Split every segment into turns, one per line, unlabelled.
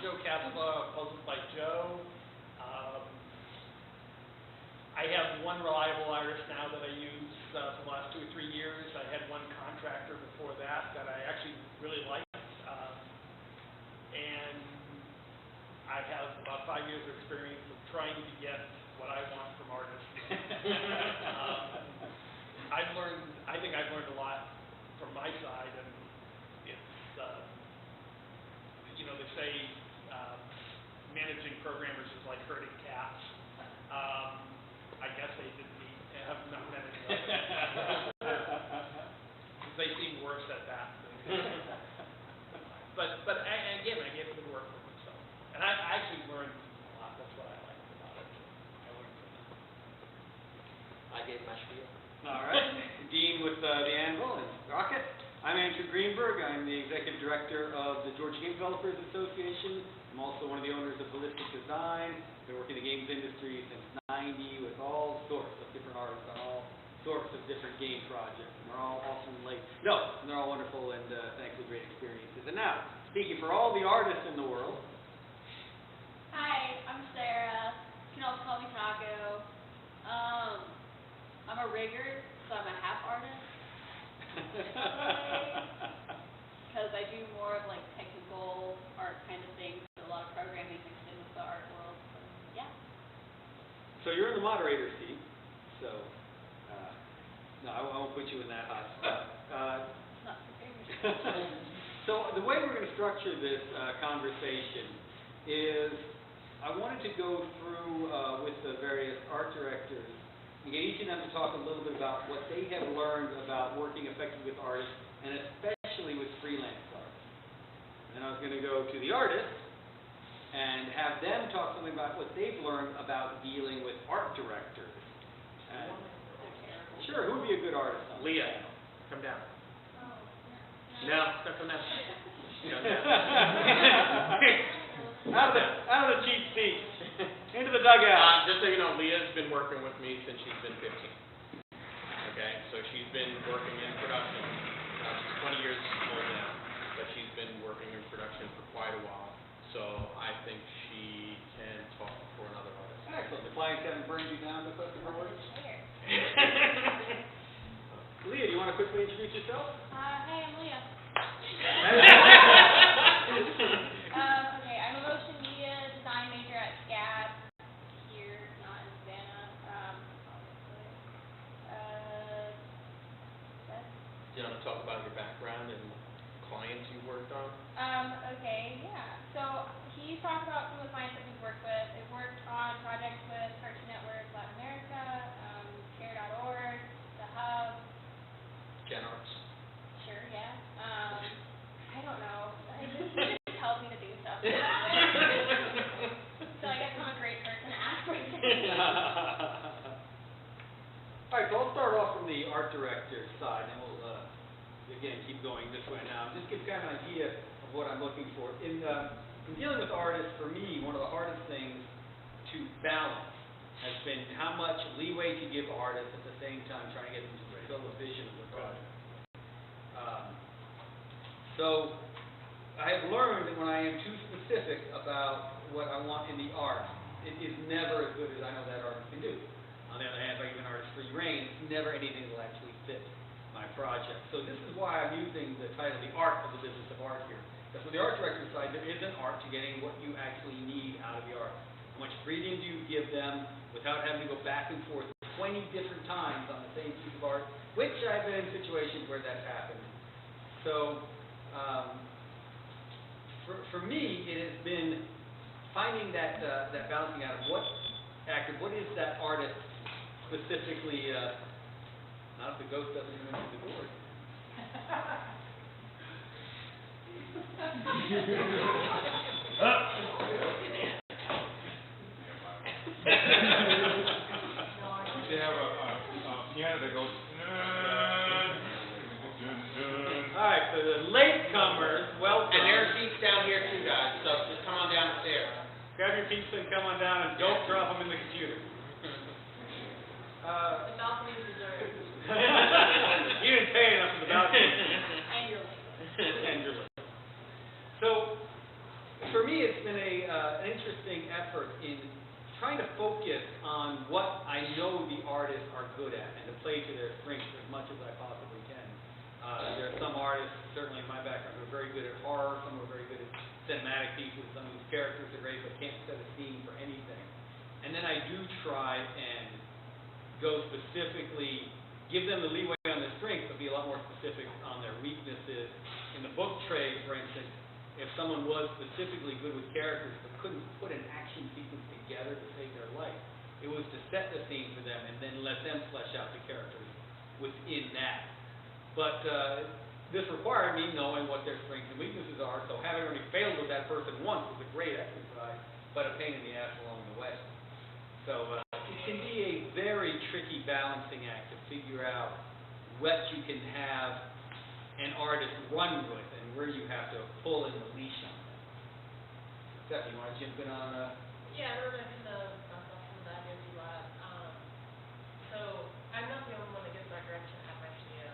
Puzzles by Joe. I have one reliable artist now that I use for the last 2 or 3 years. I had one contractor before that I actually really liked. And I have about 5 years of experience of trying to get what I want from artists. I think I've learned a lot from my side, and it's, they say managing programmers is like herding cats. I guess they didn't have not met any others. They seem worse at that. But again, I gave it good work for them. So, and I actually learned a lot. That's what I liked about it. I learned from them.
I gave my spiel.
All right. Dean with the Anvel and Sprocket. I'm Andrew Greenberg. I'm the Executive Director of the Georgia Game Developers Association. I'm also one of the owners of Ballistic Design. Been working in the games industry since '90 with all sorts of different artists on all sorts of different game projects. And they're all awesome. And they're all wonderful and thankfully great experiences. And now, speaking for all the artists in the world.
Hi, I'm Sarah. You can also call me Taco. I'm a rigger, so I'm a half artist. Because I do more of like technical art kind of things, so a lot of programming mixed in with the art world. So, yeah.
So you're in the moderator seat. So, no, I won't put you in that hot spot.
Not so favorite.
So the way we're going to structure this conversation is I wanted to go through with the various art directors and get each of them to talk a little bit about what they have learned about working effectively with artists, and especially with freelance artists. And I was going to go to the artists and have them talk something about what they've learned about dealing with art directors. Sure, who would be a good artist?
Leah, come down. No, don't come down.
Out of the cheap seat. Into the dugout.
Just so you know, Leah's been working with me since she's been 15. Okay, so she's been working in production. She's 20 years old now, but she's been working in production for quite a while. So I think she can talk for another artist.
Excellent. The clients haven't burned you down because of her work? Leah, do you want to quickly introduce yourself?
Hey, I'm Leah. Okay, I'm a motion media design major at SCAD here, not in Savannah.
Do you want to talk about your background and clients you worked on?
Okay, yeah. So he's talked about some of the clients that we've worked with. I've worked on projects with Cartoon Network Latin America, Care.org, The Hub.
Gen Arts.
Sure, yeah. I don't know. He just tells me to do stuff. So I guess I'm a great person to ask for things.
All right, so I'll start off from the art director side, and we'll, again, keep going this way now. Just give kind of an idea of what I'm looking for. In dealing with artists, for me, one of the hardest things to balance has been how much leeway to give artists at the same time trying to get them to fulfill the vision of the project. So I have learned that when I am too specific about what I want in the art, it is never as good as I know that artist can do. On the other hand, if I give an artist free rein, it's never anything that will actually fit my project. So this is why I'm using the title, The Art of the Business of Art here. Because for the art director side, there is an art to getting what you actually need out of the art. How much freedom do you give them without having to go back and forth 20 different times on the same piece of art, which I've been in situations where that's happened. So for me, it has been finding that balancing out of what is that artist specifically, not if the ghost doesn't come into the door.
They have a piano that goes.
All right, so the latecomers, welcome.
And there are seats down here too, guys. So just come on down the stairs.
Grab your pizza and come on down, and don't drop them in the computer.
The balcony deserves.
You didn't pay enough for the balcony.
And your lady.
And your lady. So, for me, it's been I know the artists are good at, and to play to their strengths as much as I possibly can. There are some artists, certainly in my background, who are very good at horror, some who are very good at cinematic pieces, some whose characters are great but can't set a scene for anything. And then I do try and go specifically, give them the leeway on their strengths, but be a lot more specific on their weaknesses. In the book trade, for instance, if someone was specifically good with characters but couldn't put an action sequence together to save their life, it was to set the scene for them and then let them flesh out the characters within that. But this required me knowing what their strengths and weaknesses are, so having already failed with that person once was a great exercise, but a pain in the ass along the way. So it can be a very tricky balancing act to figure out what you can have an artist run with and where you have to pull in the leash on them. Stephanie, you want to jump in on
Yeah, I don't know if the myself from the IMD lab. So I'm not the only one that gets my direction at my studio.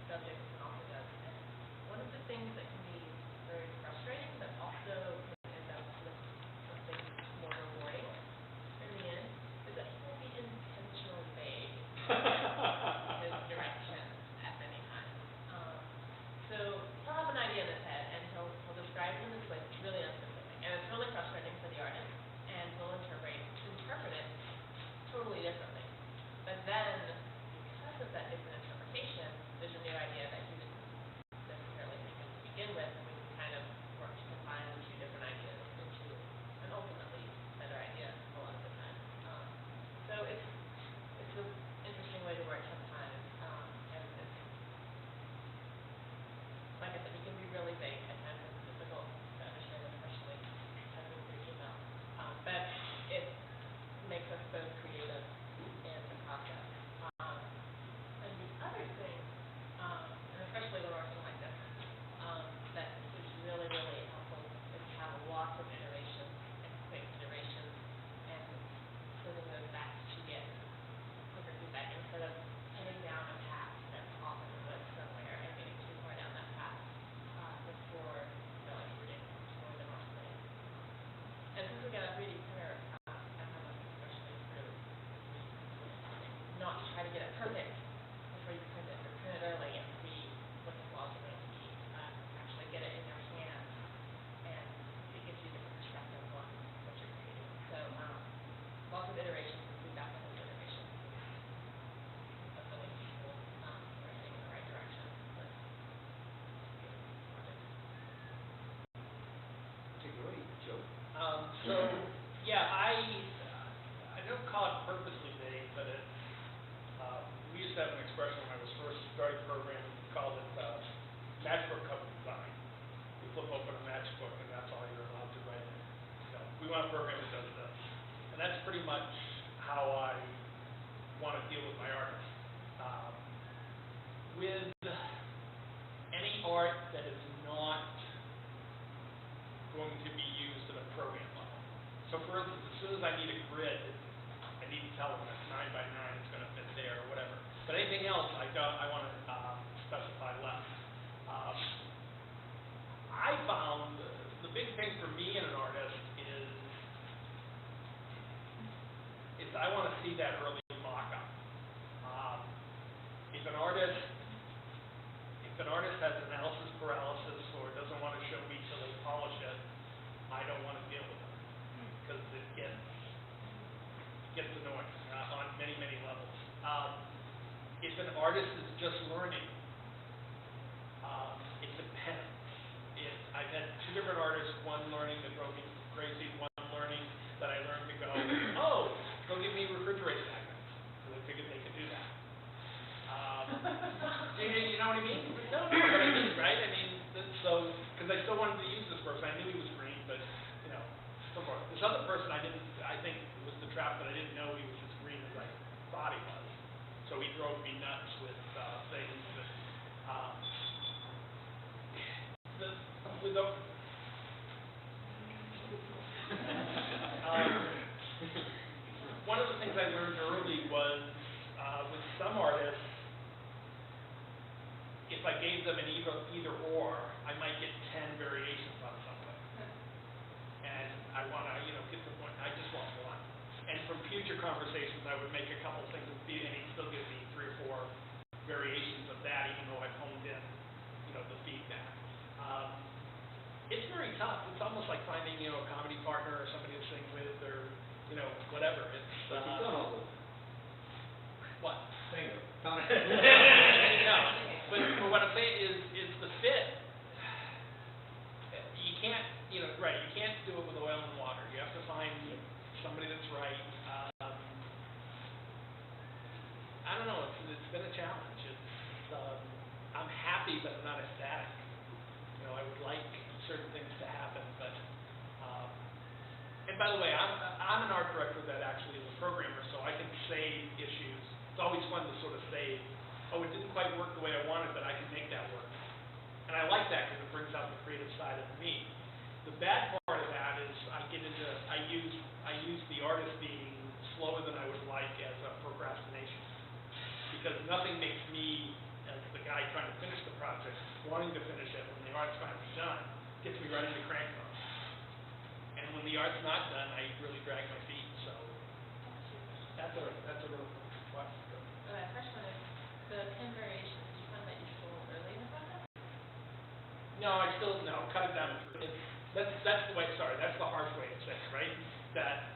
Subjects and also does. And one of the things that can be very frustrating, but also can end up with something more rewarding in the end, is that he will be intentionally vague in his direction at many times. So he'll have an idea in his head, and he'll describe it in this way that's really unspecific, and it's really frustrating for the artist, and he'll interpret it totally differently. But then, because of that different interpretation, there's a new idea that he didn't necessarily think of to begin with, and we can kind of work to combine the two different ideas into an ultimately better idea a lot of the time. So it's an interesting way to work sometimes, and it's, like I said, it can be really vague at times, and it's difficult to understand, especially typing through email. But it makes us both creative in the process. And the other thing, and especially when working like this, that is really, really helpful is to have lots of iterations and quick iterations and sending those back to get quicker feedback instead of heading down a path that's off in the woods somewhere and getting too far down that path before getting more than ultimately. And since we got a 3D printer, I found that especially true. Not to try to get it perfect before you print it, but print it early and see what the flaws are going to be. Actually get it in your hands, and it gives you a different perspective on what you're creating. So lots of iterations and feedback on those iterations. That's really useful for heading in the right direction. But
Take it away, Joe.
So, yeah, I don't call it purposely vague, but it's, we used to have an expression when I was first starting programming, we called it matchbook cover design. You flip open a matchbook and that's all you're allowed to write in. So, we want a program that does this. And that's pretty much how I want to deal with my artists. With any art that is not going to be used at a program level. So for instance, as soon as I need a grid, I need to tell them that 9 by 9 is going to fit there or whatever. But anything else, I want to specify less. I found the big thing for me in an artist is I want to see that early mock-up. If an artist has analysis paralysis or doesn't want to show me till they polish it, I don't want to deal with it because it gets annoying on many, many levels. If an artist is just learning, it depends. I've had two different artists, one learning that drove me crazy, one learning that I learned to go, oh, go give me refrigerator magnets, because I figured they could do that. You know what I mean? No, but I mean, right? I mean, so, because I still wanted to use this person. I knew he was green, but, so forth. This other person I think it was the trap that I didn't know he was as green as I thought he was. So he drove me nuts with things that, one of the things I learned early was, with some artists, if I gave them an either or, I might get 10 variations on something. And I want to, get to the point, I just want one. And from future conversations, I would make a couple things, and he'd still give me 3 or 4 variations of that, even though I've honed in, the feedback. It's very tough. It's almost like finding, a comedy partner or somebody to sing with, or, whatever. It's,
But you've done all those.
what?
Singer.
No, but what I'm saying is the fit. You can't, right, you can't do it with oil and water. You have to find somebody that's right. I don't know, it's been a challenge. I'm happy, but I'm not ecstatic. I would like certain things to happen, but, and by the way, I'm an art director that actually is a programmer, so I can save issues. It's always fun to sort of say, oh, it didn't quite work the way I wanted, but I can make that work. And I like that because it brings out the creative side of me. The bad part of that is I use the artist being slower than I would like as a procrastination. Because nothing makes me, as the guy trying to finish the project, wanting to finish it when the art's finally done, gets me right into crank mode. And when the art's not done, I really drag my feet. So that's a real what?
First one is, the 10 variations, did you find that useful early in the process?
No, cut it down. That's the way. Sorry, that's the harsh way to say it, right? That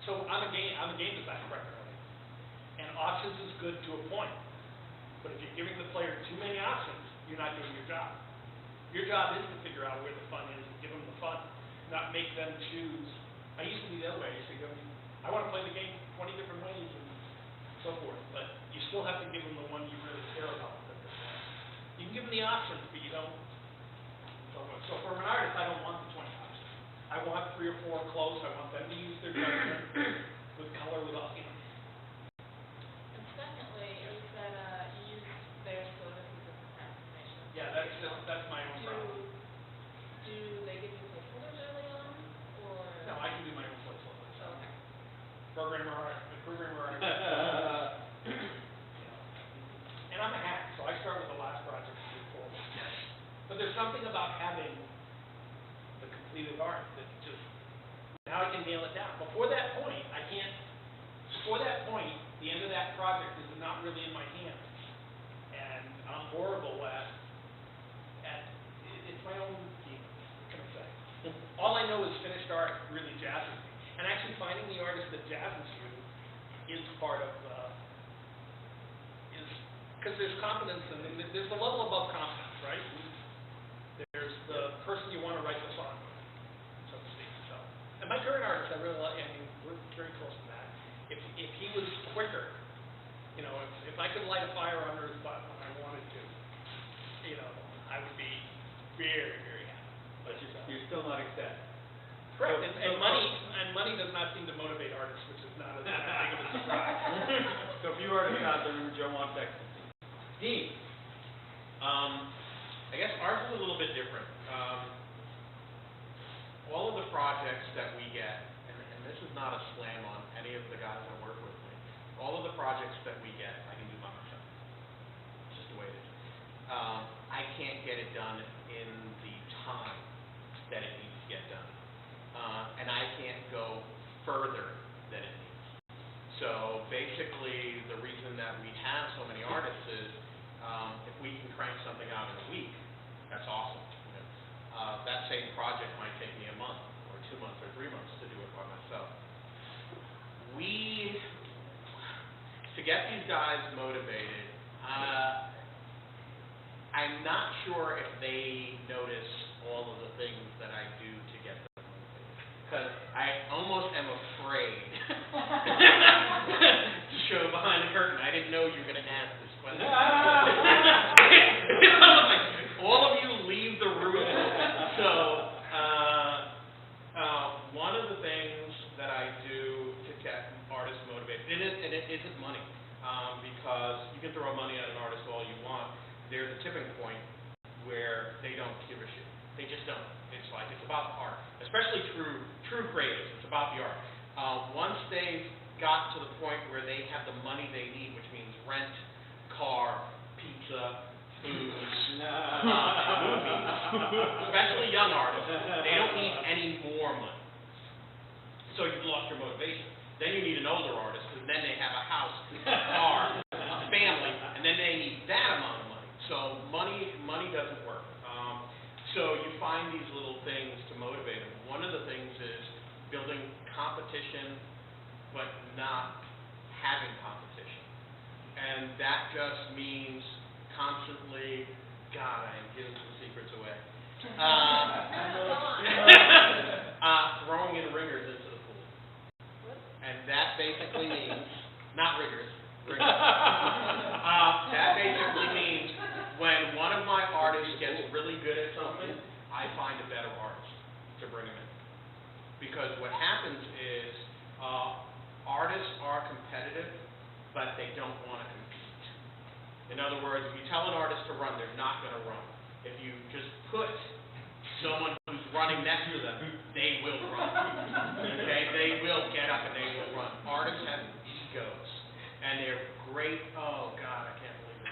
so I'm a game design primarily, and options is good to a point. But if you're giving the player too many options, you're not doing your job. Your job is to figure out where the fun is and give them the fun, not make them choose. I used to be the other way. I used to go, I want to play the game 20 different ways and so forth, but you still have to give them the one you really care about. You can give them the options, but you don't. So for an artist, I don't want the 20 options. I want 3 or 4 close. I want them to use their judgment with color, with all,
And secondly, you said you use their services as procrastination.
Yeah, that's my own problem.
Do they give you placeholders early on, or?
No, I can do my own placeholders.
Okay.
Programmer. And I'm a hack, so I start with the last project and move forward. But there's something about having the completed art that just, now I can nail it down. Before that point, the end of that project is not really in my hands. And I'm horrible at it's my own game, what can I say? All I know is finished art really jazzes me. And actually finding the artist that jazzes you is part of because there's confidence and there's the level above confidence, right? There's the person you want to write the song with, so to speak. So, and my current artist, I really like. I mean, we're very close to that. If he was quicker, if I could light a fire under his butt when I wanted to, I would be very, very happy.
But you're still not ecstatic.
Correct. And money does not seem to motivate artists, which is not as big of a surprise.
So if you artists out there, remember Joe wants ecstasy. Dean.
I guess ours is a little bit different. All of the projects that we get, and this is not a slam on any of the guys that work with me, all of the projects that we get, I can do by myself. It's just the way it is. I can't get it done in the time that it needs to get done. And I can't go further than it needs. So basically, the reason that we have so many artists is if we can crank something out in a week, that's awesome. That same project might take me a month, or 2 months, or 3 months to do it by myself. To get these guys motivated, I'm not sure if they notice all of the things that I do to get them motivated. Because I almost am afraid to show behind the curtain. I didn't know you were going to ask this question. All of you leave the room. So, one of the things that I do to get artists motivated, and it isn't money, because you can throw money at an artist all you want. There's a tipping point where they don't give a shit. They just don't. It's about the art, especially true creatives. It's about the art. Once they've got to the point where they have the money they need, which means rent, car, pizza, food, movies, especially young artists, they don't need any more money. So you've lost your motivation. Then you need an older artist, because then they have a house, a car, a family, and then they need that amount of money. So money doesn't work. So you find these little things to motivate them. One of the things is building competition, but not having competition. And that just means constantly, God, I am giving some secrets away. Throwing in ringers into the pool. And that basically means, not ringers. That basically means when one of my artists gets really good at something, I find a better artist to bring him in. Because what happens is artists are competitive, but they don't want to compete. In other words, if you tell an artist to run, they're not going to run. If you just put someone who's running next to them, they will run. Okay? They will get up and they will run. Artists have egos, and they're great. Oh God, I can't believe it.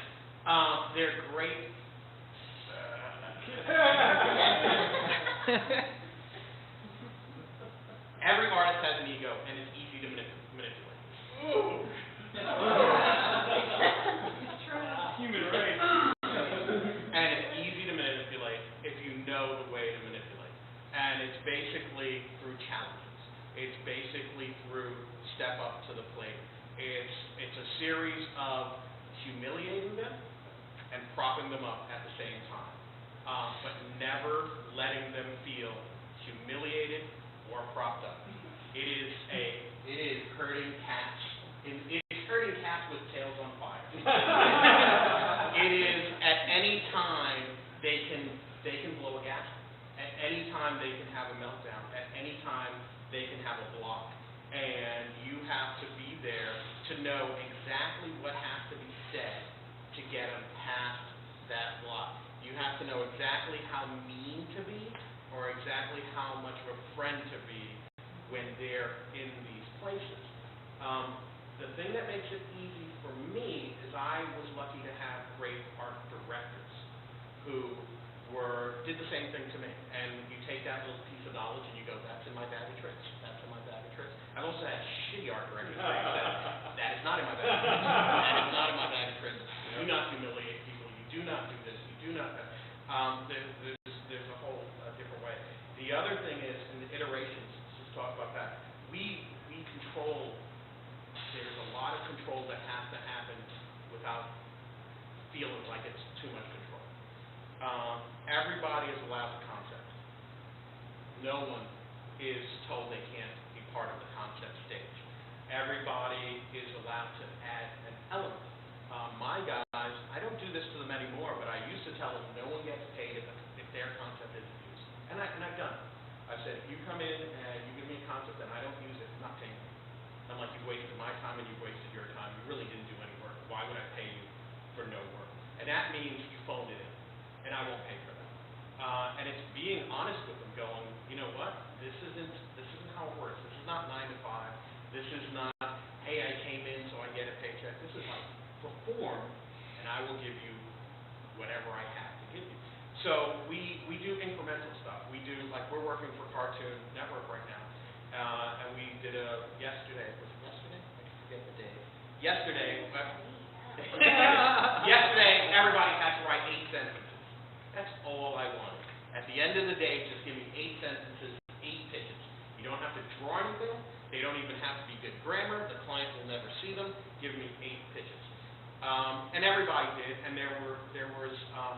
They're great. Every artist has an ego, and it's easy to manipulate.
Human race.
And it's easy to manipulate if you know the way to manipulate. And it's basically through challenges. It's basically through step up to the plate. It's a series of humiliating them and propping them up at the same time, but never letting them feel humiliated or propped up. It is herding cats. It's herding cats with tails on fire. It is at any time they can blow a gasket. At any time they can have a meltdown. At any time they can have a block. And you have to be there to know exactly what has to be said to get them past that block. You have to know exactly how mean to be or exactly how much of a friend to be when they're in these places. The thing that makes it easy for me is I was lucky to have great art directors who did the same thing to me. And you take that little piece of knowledge and you go, that's in my bag of tricks. That's in my bag of tricks. I've also had shitty art directors say that is not in my bag of tricks. That is not in my bag of tricks. You do not humiliate people. You do not do this. You do not that. There's a whole different way. The other thing is, in the iterations, let's just talk about that. We control, there's a lot of control that has to happen without feeling like it's too much control. Everybody is allowed the concept. No one is told they can't be part of the concept stage. Everybody is allowed to add an element. My guys, I don't do this to them anymore, but I used to tell them no one gets paid if their concept isn't used. And I've done it. I've said, if you come in and you give me a concept and I don't use it, I'm not paying you. I'm like, you've wasted my time and you've wasted your time. You really didn't do any work. Why would I pay you for no work? And that means you phoned it in, and I won't pay for that. And it's being honest with them, going, you know what? This isn't how it works. This is not 9 to 5. This is not, hey, I came in so I get a paycheck. This is like, perform, and I will give you whatever I have to give you. So we do incremental stuff. We do, like, we're working for Cartoon Network right now, and we did yesterday, was it yesterday? I forget the day. Yesterday, everybody had to write 8 sentences. That's all I wanted. At the end of the day, just give me 8 sentences, 8 pitches. You don't have to draw anything. They don't even have to be good grammar. The client will never see them. Give me 8 pitches. And everybody did, and there was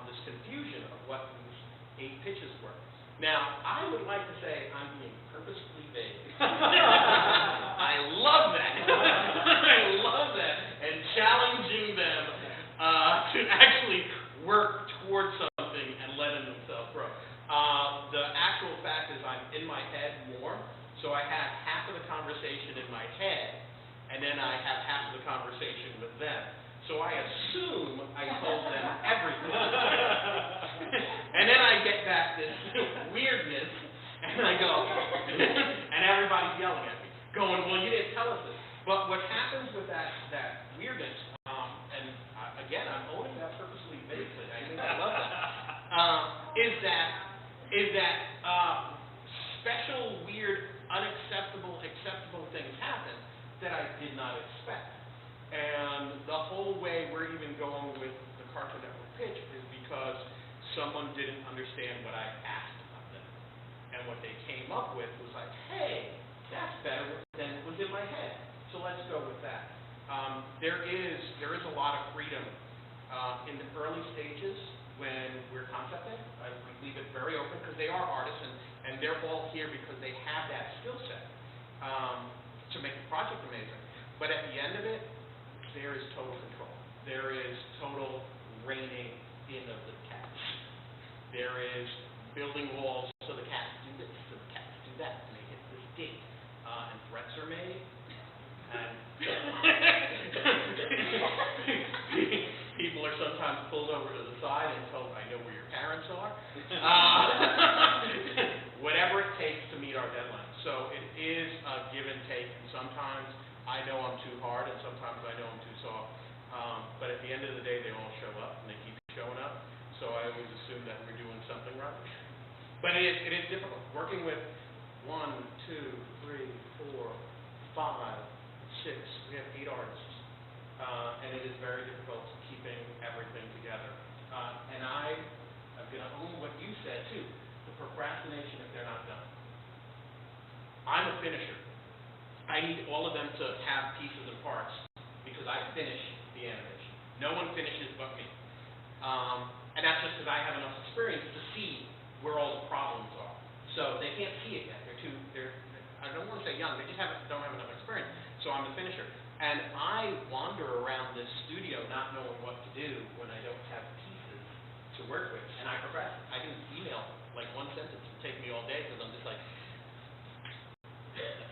this confusion of what these 8 pitches were. Now, I would like to say I'm being purposefully vague. I love that. I love that. And challenging them to actually work towards something and letting themselves grow. The actual fact is I'm in my head more, so I have half of the conversation in my head, and then I have half of the conversation with them. So I assume I told them everything. And then I get back this weirdness, and I go, and everybody's yelling at me, going, well, you didn't tell us this. But what happens with that weirdness, and again, I'm owning that purposely vaguely, I think I love that, is that special, weird, unacceptable guys did not expect. And the whole way we're even going with the Cartoon Network pitch is because someone didn't understand what I asked of them. And what they came up with was like, hey, that's better than was in my head. So let's go with that. There is a lot of freedom in the early stages when we're concepting. We leave it very open because they are artists and they're all here because they have that skill set to make the project amazing. But at the end of it, there is total control. There is total reining in of the cats. There is building walls so the cats do this, so the cats do that, and they hit this gate. And threats are made. And people are sometimes pulled over to the side and told, I know where your parents are. Whatever it takes to meet our deadline. So it is a give and take, and sometimes I know I'm too hard, and sometimes I know I'm too soft. But at the end of the day, they all show up, and they keep showing up. So I always assume that we're doing something right. But it is difficult. Working with 1, 2, 3, 4, 5, 6, we have 8 artists. And it is very difficult keeping everything together. And I'm going to own what you said, too, the procrastination if they're not done. I'm a finisher. I need all of them to have pieces and parts because I finish the animation. No one finishes but me. And that's just because I have enough experience to see where all the problems are. So they can't see it yet. I don't want to say young, they just don't have enough experience. So I'm the finisher. And I wander around this studio not knowing what to do when I don't have pieces to work with. And I progress. I can email like one sentence and take me all day because I'm just like,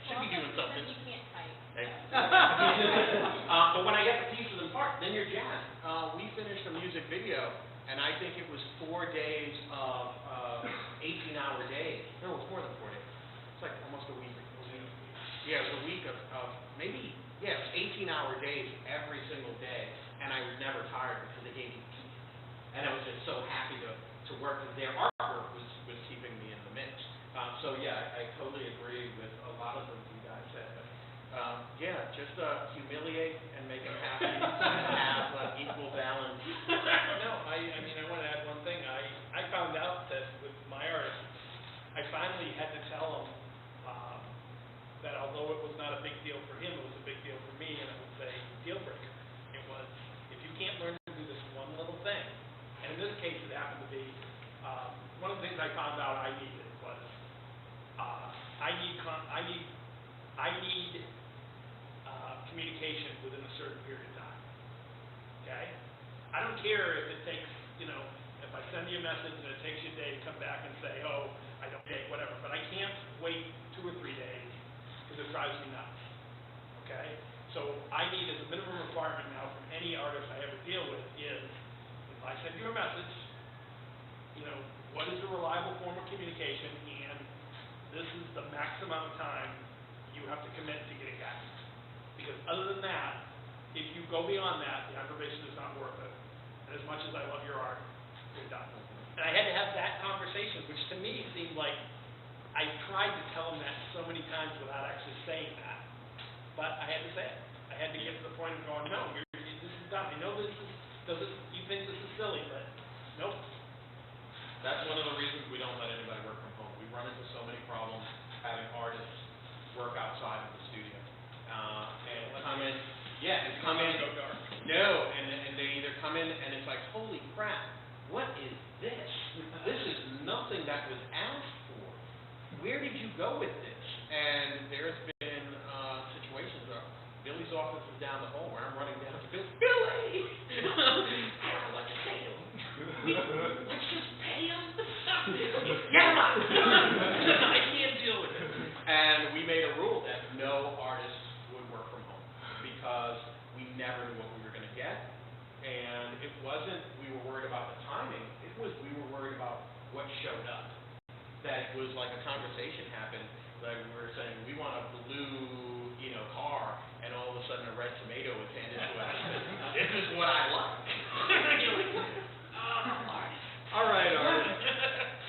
should be doing something.
You can't type.
But when I get the pieces and parts, then you're jazzed. We finished a music video, and I think it was 4 days of 18-hour days. No, it was more than 4 days. It's like almost a week. Yeah, it was a week of maybe, yeah, it was 18-hour days every single day, and I was never tired because they gave me peace. And I was just so happy to work with their artwork was keeping me in the mix. So yeah, I totally agree with a lot of them you guys said. Yeah, just humiliate and make them happy and have equal balance.
No, I mean, I want to add one thing. I found out that with my artist, I finally had to tell him that although it was not a big deal for him, it was a big deal for me, and it was a deal breaker. It was, if you can't learn to do this one little thing, and in this case it happened to be, one of the things I found out I needed was, I need communication within a certain period of time, okay? I don't care if it takes, if I send you a message and it takes you a day to come back and say, oh, I don't take whatever, but I can't wait 2 or 3 days because it drives me nuts, okay? So I need, as a minimum requirement now from any artist I ever deal with is, if I send you a message, what is a reliable form of communication, and this is the max amount of time you have to commit to getting back. Because other than that, if you go beyond that, the aggravation is not worth it. And as much as I love your art, you're done. And I had to have that conversation, which to me seemed like I tried to tell him that so many times without actually saying that. But I had to say it. I had to get to the point of going, no, this is done. I know you think this is silly, but nope.
That's one of the reasons we don't let anybody work from home. We run into so many problems having artists work outside of the studio. And come in, no, and they either come in and it's like, holy crap, what is this? This is nothing that was asked for. Where did you go with this? And there's been situations where Billy's office is down the hall where I'm running down to Billy! I don't like to say to him. Let's just pay him. Get him up! I can't deal with it. And we made a rule that no artist would work from home because we never knew what we were going to get. And it wasn't we were worried about the timing. It was we were worried about what showed up. That it was like a conversation happened. Like we were saying, we want a blue, car, and all of a sudden a red tomato was handed to us. This is what I like. You're like,
All right, artist.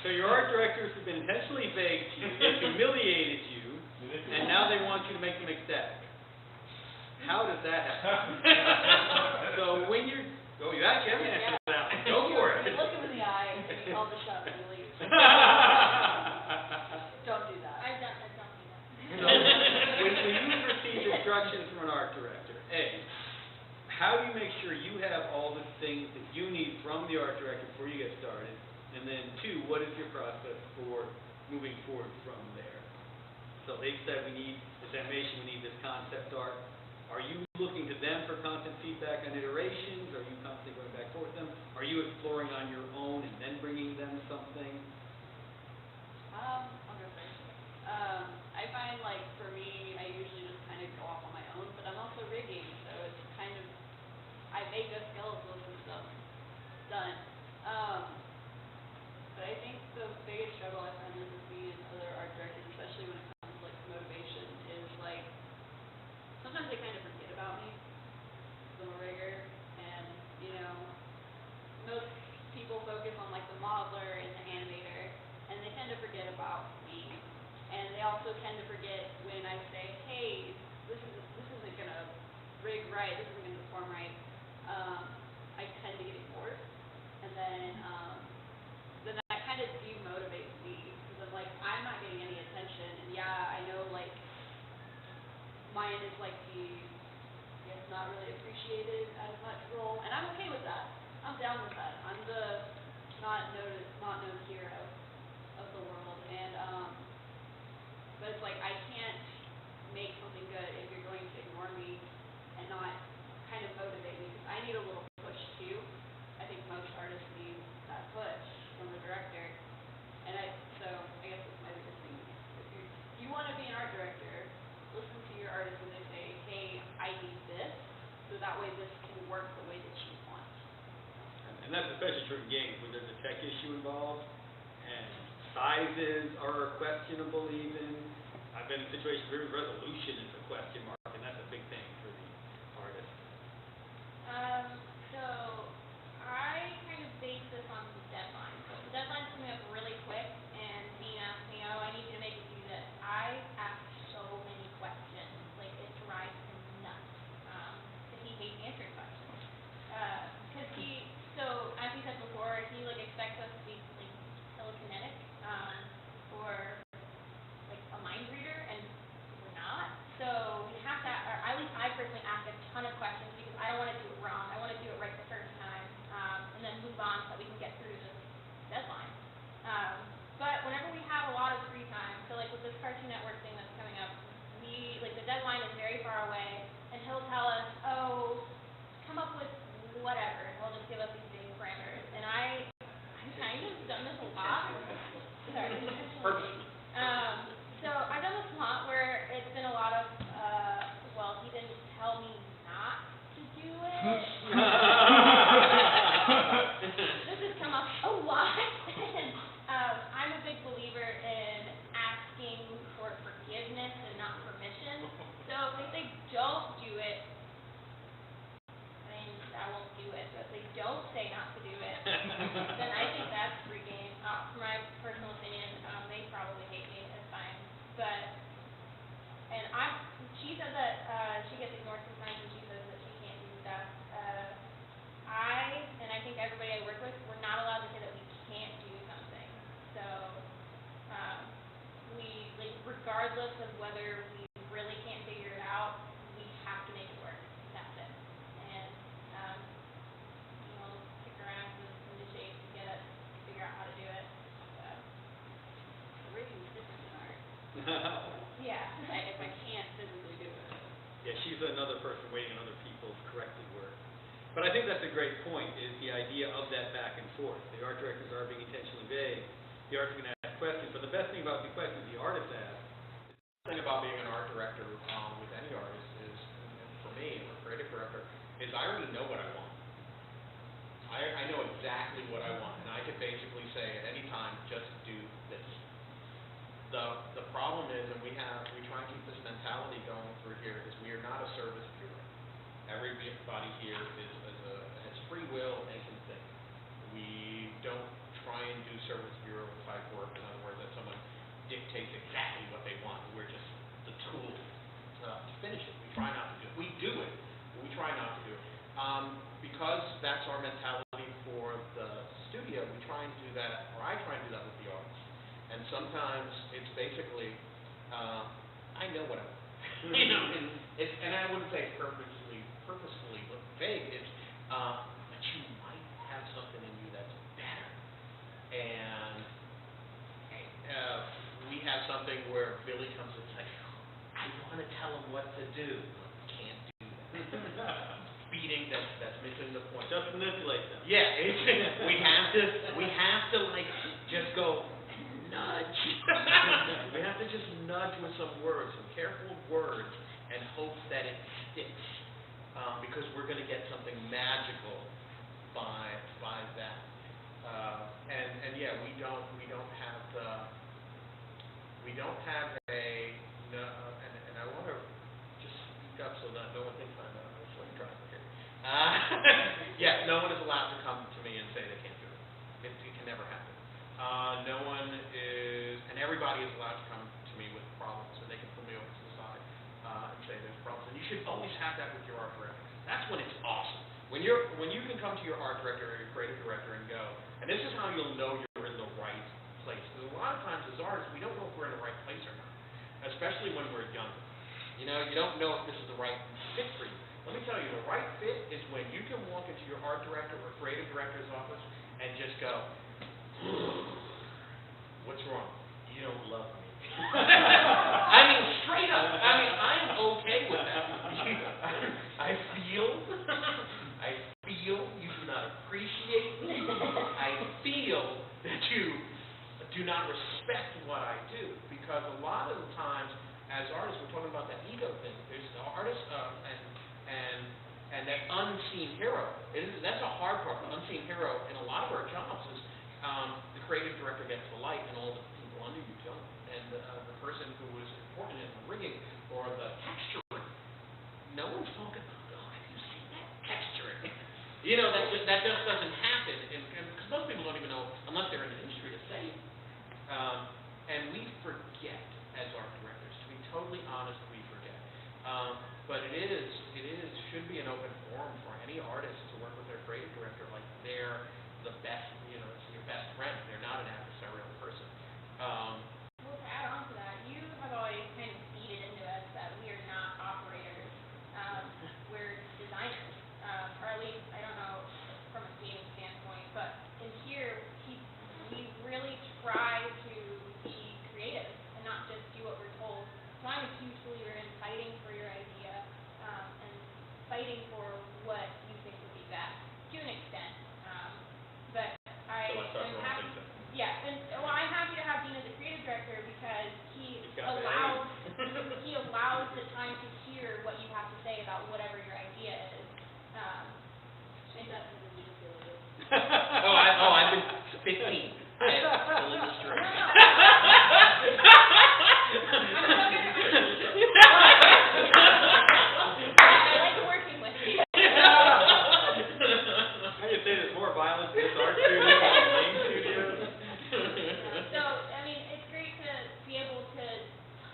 So your art directors have been intentionally vague to you, they've humiliated you, and now they want you to make them ecstatic. How does that happen? So when you're, oh, you actually have an answer to that one. Go for it.
You look him in the eye and you call the shot and you leave. Don't do that.
I've done do that.
So, when you receive instructions from an art director, A, how do you make sure you have all the things that you need from the art director before you get started? And then two, what is your process for moving forward from there? So they said we need this animation, we need this concept art. Are you looking to them for constant feedback and iterations? Are you constantly going back and forth with them? Are you exploring on your own and then bringing them something?
I'll go first. I find like for me, I usually just kind of go off on my own, but I'm also rigging, so it's kind of, I make a skeletal and stuff done. But I think the biggest struggle I find with me and other art directors, especially when it comes to like motivation, is like sometimes they kind of forget about me, as I'm a rigger, and you know, most people focus on like the modeler and the animator, and they tend to forget about me. And they also tend to forget when I say, hey, this isn't gonna rig right, this isn't gonna perform right. I tend to get ignored, and then that kind of demotivates me because I'm like, I'm not getting any attention, and yeah, I know like mine is like the, I guess, not really appreciated as much role, and I'm okay with that. I'm down with that. I'm the not known hero of the world, and but it's like I can't make something good if you're going to ignore me and not kind of motivate me, because I need a little push too. I think most artists need that push from the director, and so I guess that's my biggest thing. If you want to be an art director, listen to your artist when they say, hey, I need this, so that way this can work the way that you want.
And that's especially true in games when there's a tech issue involved and sizes are questionable even. I've been in situations where resolution is a question mark, and that's a big thing for the artist.
So I kind of base this on the deadline. So the deadline's coming up really quick, and Dean asked me, oh, I need you to make it do this. I ask so many questions, like it drives him nuts, because he hates answering questions. Because so as he said before, he like expects us to be like telekinetic, or like a mind reader, and we're not. So we have to, or at least I personally ask a ton of questions because I don't want to do it wrong. I want to do it right the first time, and then move on so that we can get through this deadline. But whenever we have a lot of free time, so like with this Cartoon Network thing that's coming up, the deadline is very far away, and he'll tell us, oh, come up with whatever, and he'll just give us these big parameters. And I've kind of done this a lot. Sorry.
Purposely.
So I've done this a lot where it's been a lot of, well, he didn't tell me not to do it. This has come up a lot. I'm a big believer in asking for forgiveness and not permission. So if they don't do it, I mean, I won't do it. But if they don't say not to do it, then I think that's free game. For my personal opinion, they probably hate me at times. But, and she said that she gets ignored sometimes, and she says that she can't do stuff. And I think everybody I work with, we're not allowed to say that we can't do something. So, regardless of whether we really can't figure it out, we have to make it work. That's it. And, kick our asses into shape to figure out how to do it. So,
Rigging is different than art.
yeah.
If I can't physically do it.
Yeah, she's another person waiting on other people's corrected work. But I think that's a great point, is the idea of that back and forth. The art directors are being intentionally vague. The artist can ask questions, but the best thing about the questions the artist asks.
The thing about being an art director with any artist is, and for me, or creative director, is I already know what I want. I know exactly what I want, and I can basically say at any time, just do this. The problem is, and we try and keep this mentality going through here, is we are not a service bureau. Everybody here has free will and can think. We don't try and do service bureau type work. In other words, that someone dictates exactly what they want. We're just the tool to to finish it. We try not to do it. We do it, but we try not to do it. Because that's our mentality for the studio, we try and do that, or I try and do that with the artists. And sometimes it's basically, I know what I'm, and I wouldn't say purposefully vague. It's, but you might have something in you that's better. And we have something where Billy comes and says, I want to tell him what to do. Can't do that. Beating that's missing the point.
Just manipulate them.
Yeah, we have to like just go nudge. We have to just nudge with some words, some careful words, and hope that it sticks. Because we're going to get something magical by that. And yeah, we don't have a no, and I want to just speak up so that no one thinks I'm a slave driver here. Yeah, no one is allowed to come to me and say they can't do it. It can never happen. No one is, and everybody is allowed to come to me with problems, and they can pull me over to the side and say there's problems. And you should always have that with your art director. That's when it's awesome. When you can come to your art director or your creative director and go, and this is how you'll know you're in the right place. Because a lot of times as artists, we don't know if we're in the right place or not. Especially when we're younger. You don't know if this is the right fit for you. Let me tell you, the right fit is when you can walk into your art director or creative director's office and just go, what's wrong? You don't love me. I mean, straight up. I mean, I am okay with that. I feel you do not appreciate me. I feel that you do not respect what I do, because a lot of the times as artists we're talking about that ego thing. There's the artist and that unseen hero. That's a hard part. The unseen hero in a lot of our jobs is the creative director gets the light and all the people under you don't. And the person who is important in the rigging or the texturing, no one's talking about, have you seen that texturing? That just doesn't happen, because most people don't even know, unless they're in the industry, to say it. And we forget, as art directors, to be totally honest, we forget. But it should be an open forum for any artist to work with their creative director like they're the best, it's your best friend. They're not an adversarial person.
Well, to add on to that, you have always kind of feeded into us that we are not operators. We're designers, or at least, I don't know from a skating standpoint, but in here, we really try to be creative and not just do what we're told. So I'm a huge believer in fighting for your idea and fighting for what you think would be best, to an extent. But I'm happy. Yeah, and well, I'm happy to have Dean as a creative director because he allows the time to hear what you have to say about whatever your idea is. And that's manipulative.
I've been 15. I have fully destroyed.
I like working with you.
I just say there's more violence in this art studio than the main studios.
So, I mean, it's great to be able to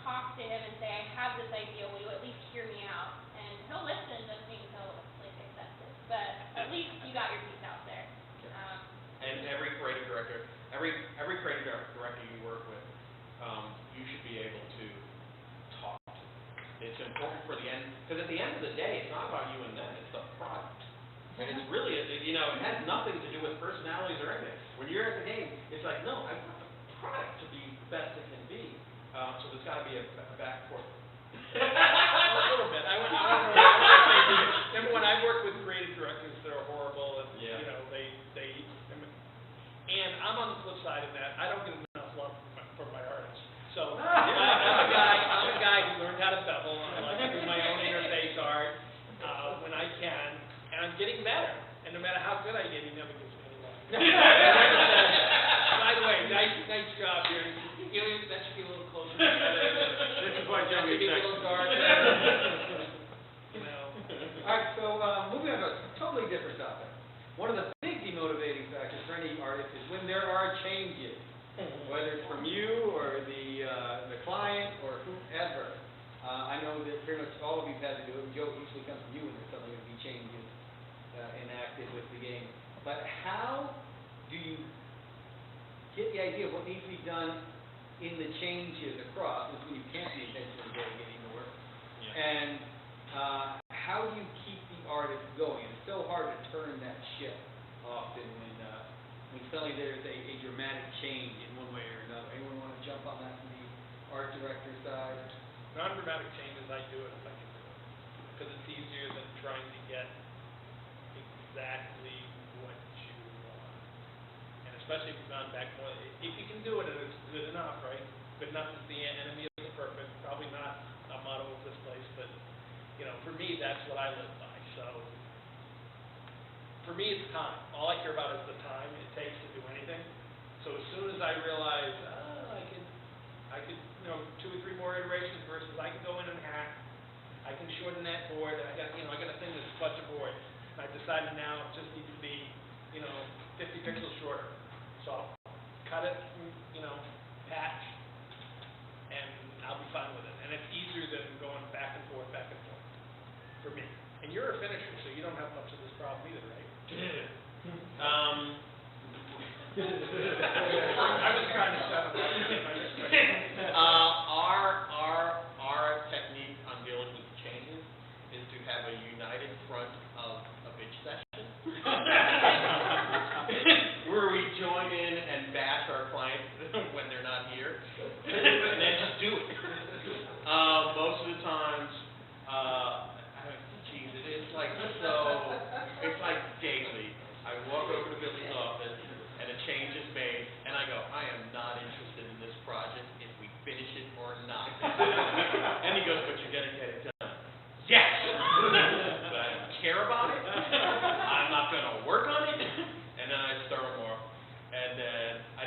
talk to him and say, I have this idea, will you at least hear me out? And he'll listen, doesn't mean he'll, accept it. But at least you got your piece out there.
And every creative director you work with, you should be able to talk to. It's important for the end, because at the end of the day, it's not about you and them, it's the product. And it's really, it has nothing to do with personalities or anything. When you're at the game, it's like, no, I want the product to be the best it can be. So there's got to be a back and forth. A little bit. Remember when I worked with creative directors that are horrible and, and I'm on the flip side of that. I don't get enough love from my artists. So I'm a guy who learned how to bevel. I like to do my own interface art when I can, and I'm getting better. And no matter how good I get, he never gives me any love. By the way, nice job here. That should be a little closer. This is why Joe should be a little darker.
All right, so moving on to a totally different topic. One of the big demotivating factors for any artist is when there are changes, whether it's from you or the client or whoever. I know that pretty much all of you've had to do it. Joe usually comes to you when there's something to be changes enacted with the game. But how do you get the idea of what needs to be done in the changes across? This is when you can't be intentionally delegating the work.
Yeah.
And how do you keep the artist going? It's so hard to turn that ship often when suddenly there's a dramatic change in one way or another. Anyone want to jump on that from the art director side?
Non-dramatic changes, I do it if I can do it, because it's easier than trying to get exactly what you want. And especially if you've gone back more, if you can do it and it's good enough, right? Good enough is the enemy of the perfect, probably not a motto of this place, but, for me, that's what I live by, so. For me, it's time. All I care about is the time it takes to do anything. So as soon as I realize, I could, 2 or 3 more iterations versus I can go in and hack. I can shorten that board. I got a thing that's a bunch of boards. And I decided now it just needs to be, 50 pixels shorter. So I'll cut it, patch, and I'll be fine with it. And it's easier than going back and forth for me. And you're a finisher, so you don't have much of this problem either, right? I was trying to shut up.
Our technique on dealing with changes is to have a united front of a bitch session, where we join in and bash our clients when they're not here, and then just do it. Most of the times, it's like daily. I walk over to Billy's office, and a change is made, and I go, I am not interested in this project if we finish it or not. And he goes, but you're going to get it done. Yes! But I don't care about it. I'm not going to work on it. And then I stir them more. And then I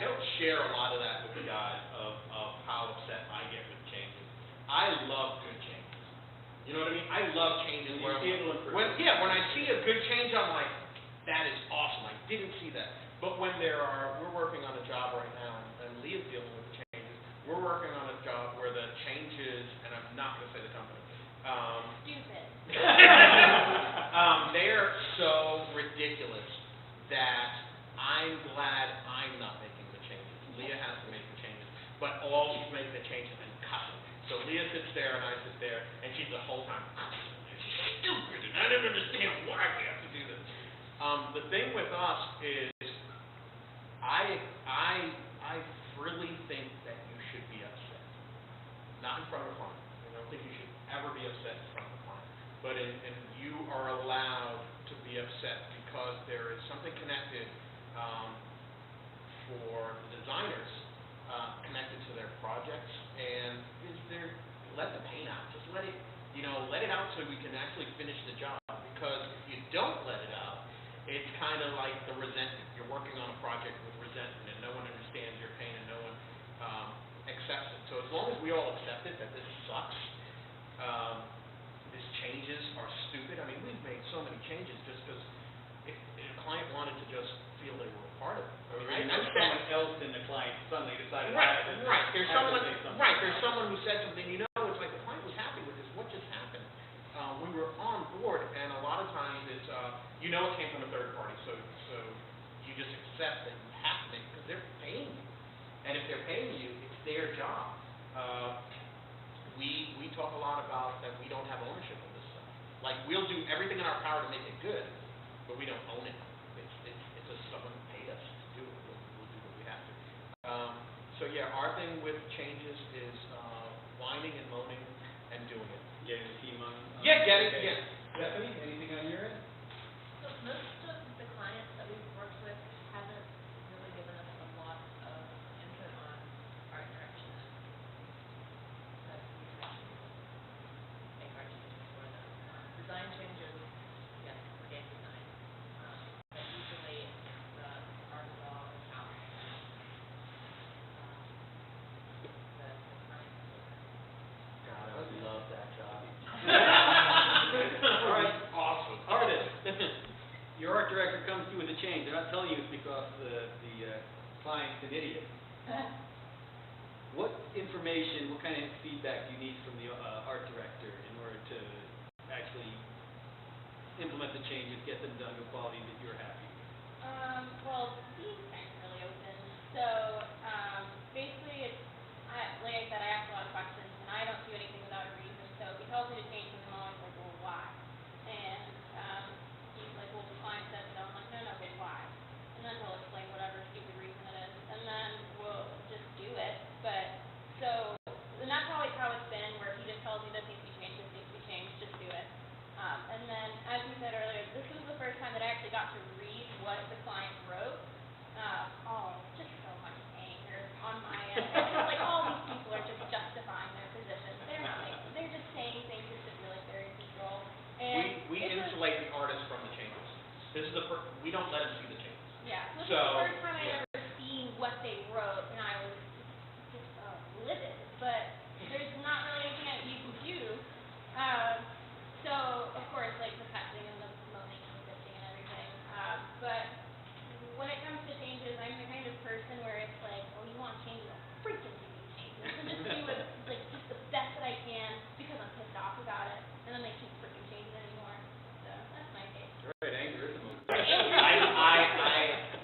don't share a lot of that with the guys of how upset I get with changes. I love good changes. You know what I mean? I love changes where when I see a good change, I'm like, that is awesome. I didn't see that. But when we're working on a job right now, and Leah's dealing with the changes. We're working on a job where the changes, and I'm not going to say the company.
Stupid.
They are so ridiculous that I'm glad I'm not making the changes. Leah has to make the changes, but all she's making the changes and cutting. So Leah sits there and I sit there, and she's the whole time, stupid, and I don't understand why we have to do this. The thing with us is, I really think that you should be upset. Not in front of a client. I don't think you should ever be upset in front of a client. But and you are allowed to be upset because there is something connected for the designers connected to their projects, and let the paint out. Just let it out so we can actually finish the job. Because if you don't let it out, it's kind of like the resentment. You're working on a project with resentment, and no one understands your pain, and no one accepts it. So as long as we all accept it, that this sucks, these changes are stupid. I mean, we've made so many changes just because if a client wanted to just feel they were a part of it.
Someone else in the client suddenly decided
right. There's someone who said something. It's like the client was happy with this. What just happened? We were on board, and a lot of times it's it came from a third party, so you just accept that it's happening because they're paying you, and if they're paying you, it's their job. We talk a lot about that we don't have ownership of this stuff. Like, we'll do everything in our power to make it good, but we don't own it. It's just someone paid us to do it. We'll do what we have to. So yeah, our thing with changes is whining and moaning and doing it.
Getting the team on.
Yeah, get it. Yeah.
Stephanie, anything on your end?
So most of the clients that we've worked with haven't really given us a lot of input on art direction. But we actually make art changes for them. Design changes, yes, for game design. But usually it's the art is all in-house. The clients.
God, I would love that job.
All right.
Awesome.
Artist, your art director comes to you with a change. They're not telling you it's because the client's an idiot. what information, what kind of feedback do you need from the art director in order to actually implement the changes, get them done to a quality that you're happy with?
Well, he's kind of really open. So, basically, it's, like I said, I ask a lot of questions, and I don't do anything without a reason. So if he tells me to change something, I'm always like, well, why? And, he's like, well, the client said so. I'm like, no, but why? And then he'll explain whatever stupid reason it is, and then we'll just do it. But, so, and that's always how it's been, where he just tells me this needs to be changed, this needs to be changed, just do it. And then, as you said earlier, this was the first time that I actually got to read what the client wrote. Just so much anger on my end. And it's like all these people are just justifying their positions. They're not making, they're just saying things just to feel like they're in control. And
We
it was-
insulate the artist from the changes. This is we don't let them see the changes.
Yeah, so this
So,
was the first time
yeah.
I'd ever seen what they wrote, and I was just livid. But there's not really anything that you can do. So, of course, like the patching and the promoting and the fixing and everything. But when it comes to changes, I'm the kind of person where it's like, oh, you want changes, I'll freaking do these changes. And just do it, like, just the best that I can because I'm pissed off about it. And then they keep freaking changing anymore. So, that's my take.
Right, anger is a motivation.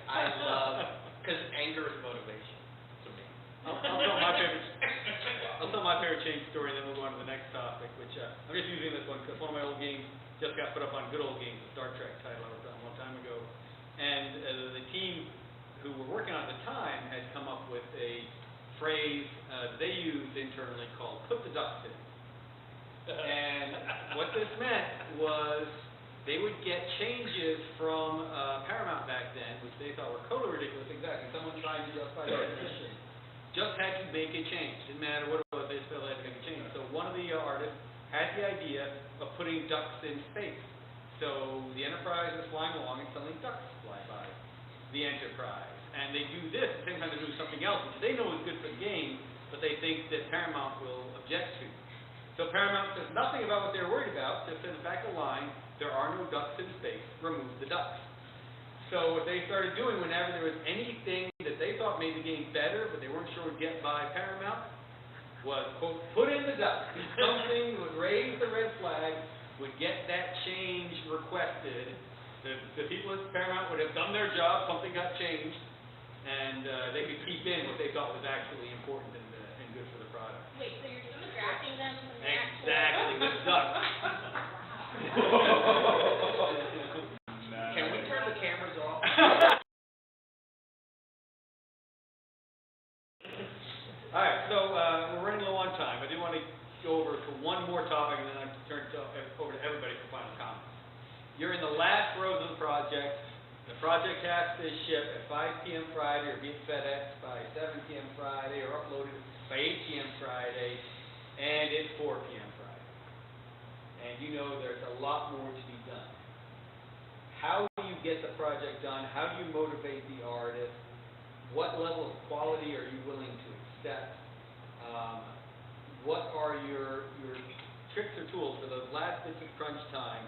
I love, because anger is motivation to me.
I'll tell my favorite change story, and then we'll go on to the next topic, which I'm just using this one because one of my old games just got put up on Good Old Games, a Star Trek title I worked on a long time ago. And the team who were working on it at the time had come up with a phrase they used internally called "put the ducks in." And what this meant was they would get changes from Paramount back then, which they thought were totally ridiculous. Exactly, someone trying to justify their position. Just had to make a change. Didn't matter what it was, they still had to make a change. So one of the artists had the idea of putting ducks in space. So the Enterprise is flying along and suddenly ducks fly by the Enterprise. And they do this at the same time they're doing something else, which they know is good for the game, but they think that Paramount will object to. So Paramount says nothing about what they're worried about, just in the back of the line, there are no ducks in space, remove the ducks. So what they started doing whenever there was anything that they thought made the game better, but they weren't sure would get by Paramount, was, quote, put in the ducks. Something would raise the red flag, would get that change requested. The people at Paramount would have done their job, something got changed, and they could keep in what they thought was actually important and good for the product.
Wait, so you're just distracting them from the actual...
Exactly, with ducks.
Can we turn the cameras off?
All right, so we're running low on time. I do want to go over to one more topic, and then I turn it over to everybody for final comments. You're in the last rows of the project. The project has to ship at 5 p.m. Friday, or be at FedEx by 7 p.m. Friday, or uploaded by 8 p.m. Friday, and it's 4 p.m. Friday. And you know there's a lot more to be done. How do you get the project done? How do you motivate the artist? What level of quality are you willing to accept? What are your tricks or tools for those last bits of crunch time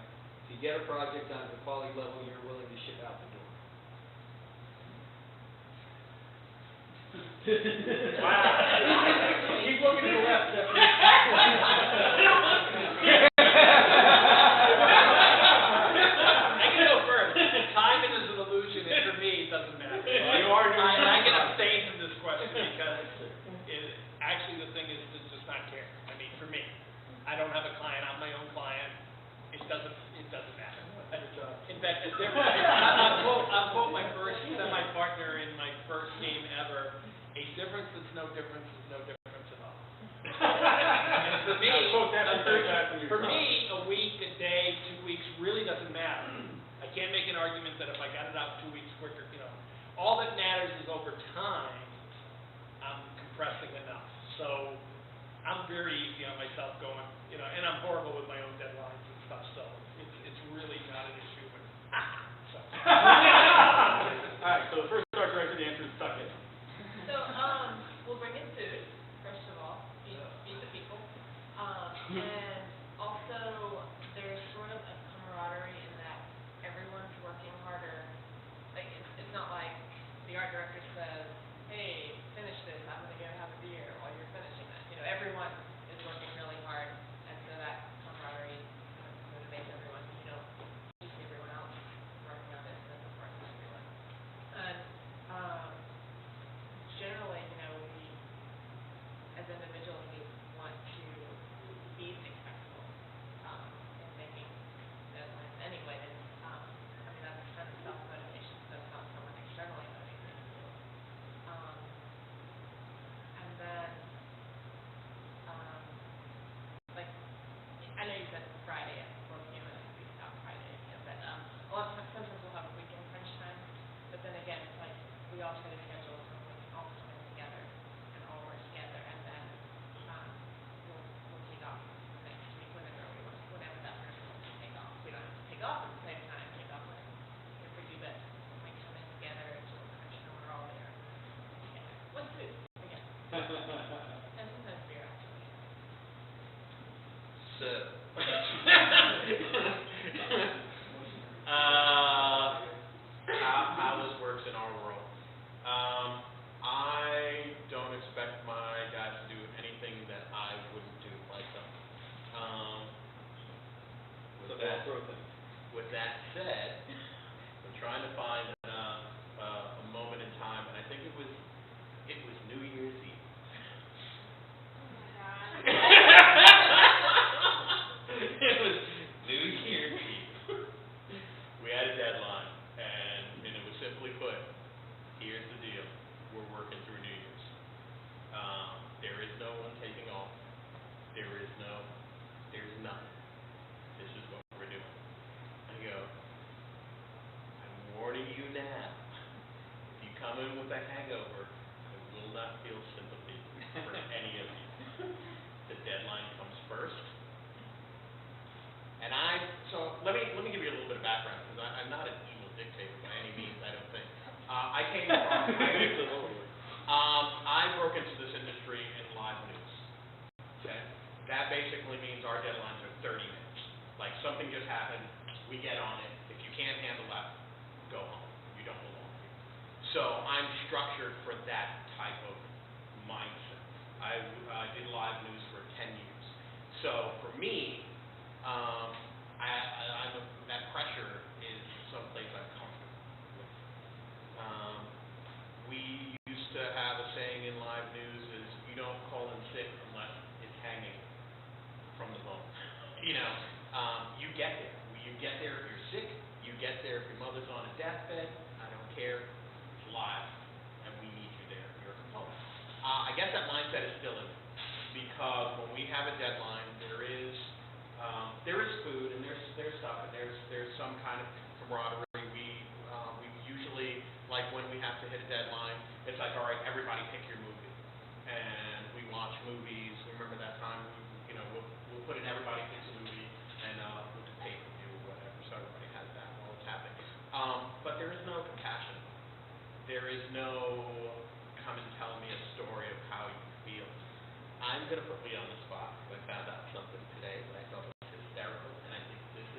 to get a project done at the quality level you're willing to ship out the door? Wow. Keep looking to the left, Stephanie.
I can go first. Time is an illusion, and for me, it doesn't matter.
You are doing
I can abstain from this question because actually the thing is to just not care. I mean, for me, I don't have a client, I'm my own client. It doesn't matter. In fact, the difference, I'll quote my first semi-partner in my first game ever. A difference that's no difference is no difference at all. And for me, a week, a day, 2 weeks really doesn't matter. I can't make an argument that if I got it out 2 weeks quicker, all that matters is over time, I'm compressing enough. So I'm very easy on myself going, and I'm horrible with my own deadlines and stuff, so it's really not an issue. But, so.
All right, so the first art director, the answer is suck it.
So, we'll bring in food, first of all, feed the people. And also, there's sort of a camaraderie in that everyone's working harder. Like, it's not like the art director says, hey, finish this, I'm gonna go have a beer while food, I guess. And sometimes beer, actually.
So, how this works in our world. I don't expect my guys to do anything that I wouldn't do myself.
So
With that,
throw things.
with that said, I'm trying to find a moment in time, and I think it was New Year's Eve. It was New Year's Eve. We had a deadline, and it was simply put, here's the deal, we're working through New Year's. There is no one taking off. There's nothing. This is what we're doing. I go, I'm warning you now. If you come in with a hangover, I will not feel sympathy for any of you. The deadline comes first. And so let me give you a little bit of background, because I'm not an evil dictator by any means, I don't think. I broke into this industry in live news. Okay? That basically means our deadlines are 30 minutes. Like something just happened, we get on it. If you can't handle that, go home. You don't belong here. So I'm structured for that type of mindset. I did live news for 10 years. So for me, that pressure is someplace I'm comfortable with. We used to have a saying in live news is you don't call in sick unless it's hanging from the bone. You get there. You get there if you're sick. You get there if your mother's on a deathbed. I don't care. It's live, and we need you there. You're a component. I guess that mindset is still in me, because when we have a deadline, there is food and there's stuff and there's some kind of camaraderie. We usually, like when we have to hit a deadline, it's like, all right, everybody pick your movie, and we watch movies. Remember that time? We'll put in everybody picks a movie, and we'll do pay-per-view or whatever, so everybody has that while it's happening. But there is no compassion. There is no come and tell me a story of how you feel. I'm going to put Lee on the spot, because I found out something today that I thought was hysterical, and I think this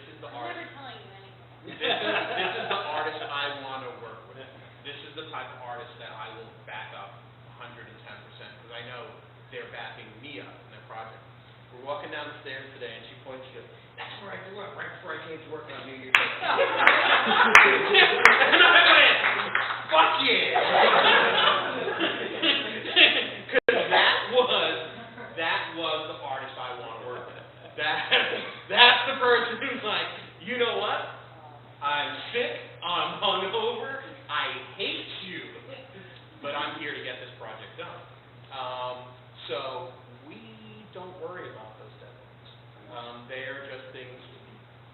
is the
I'm
artist.
never telling you anything.
This is the artist I want to work with. This is the type of artist that I will back up 110%, because I know they're backing me up in their project. We're walking down the stairs today, and she points to, that's where I grew up, right before I came to work on New Year's Eve. And I went, fuck yeah! Because that was the artist I want to work with. That's the person who's like, you know what? I'm sick, I'm hungover, I hate you, but I'm here to get this project done. So we don't worry about those deadlines. They are just things.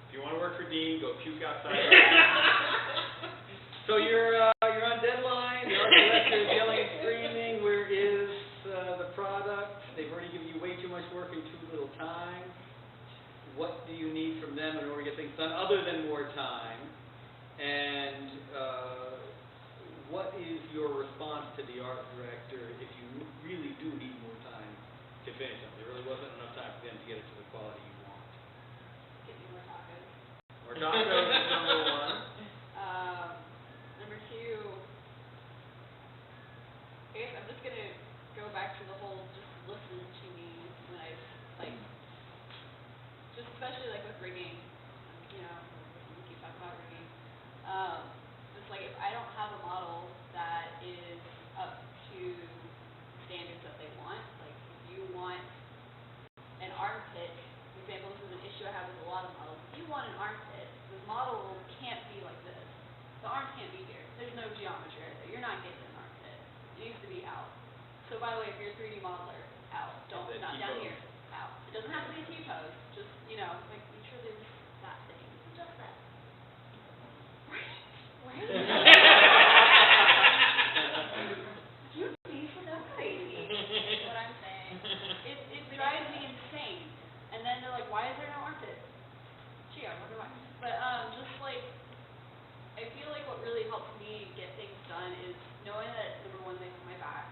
If you want to work for Dean, go puke outside. So you're on deadline. The art director is yelling and screaming. Where is the product? They've already given you way too much work in too little time. What do you need from them in order to get things done other than more time? And what is your response to the art director if you really do need more time to finish something? There really wasn't enough time for them to get it to the quality you want.
Get me more tacos.
More tacos is number one.
Number two, I guess I'm just gonna go back to the whole just listen to me when I just especially like with rigging, we keep talking about rigging. Just like if I don't have a model that is up to standards that they want, like if you want an armpit, for example, this is an issue I have with a lot of models. If you want an armpit, the model can't be like this. The arms can't be here. There's no geometry right there. You're not getting an armpit. It needs to be out. So by the way, if you're a 3D modeler, out. Don't, not down here. Out. It doesn't have to be a T-pose. Just, like make sure there's that thing. Just that. Right? You be so crazy. Is what I'm saying. It drives me insane. And then they're like, why is there no armpit? Gee, I wonder why. But just like, I feel like what really helps me get things done is knowing that number one, they have my back.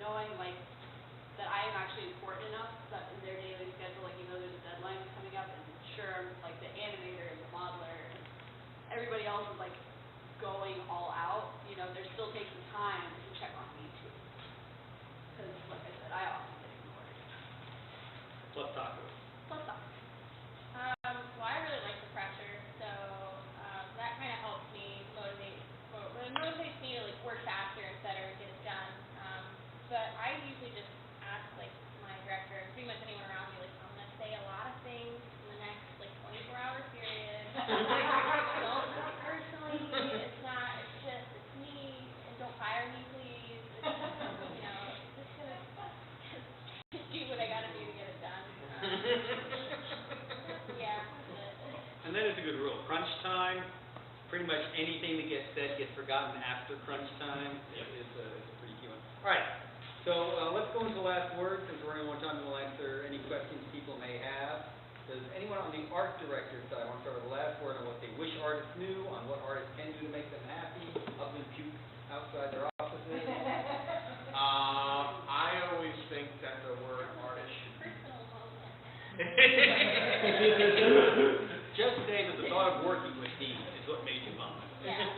knowing like that I am actually important enough that in their daily schedule, like there's a deadline coming up, and sure, like the animator and the modeler and everybody else is like going all out. They're still taking time to check on me too, because like I said, I often get ignored.
Let's talk to us.
Let's talk. Well, I really like the pressure, so that kind of helps me motivates me to like work faster, et cetera, and get it done. But I usually just ask like my director and pretty much anyone around me, like I'm gonna say a lot of things in the next like 24-hour period. Don't take it personally. It's not. It's just it's me, and don't fire me, please. It's, just gonna just do what I gotta do to get it done. Yeah.
And that is a good rule. Crunch time, pretty much anything that gets said gets forgotten after crunch time is a pretty key one. All right, so let's go into the last word, since we're running one time, we'll answer any questions people may have. Does anyone on the art director side want to start with the last word on what they wish artists knew, on what artists can do to make them happy, other than puke outside their offices?
I always think that the word artist should be...
Just say that the thought of working with Dean is what made you vomit.
Yeah.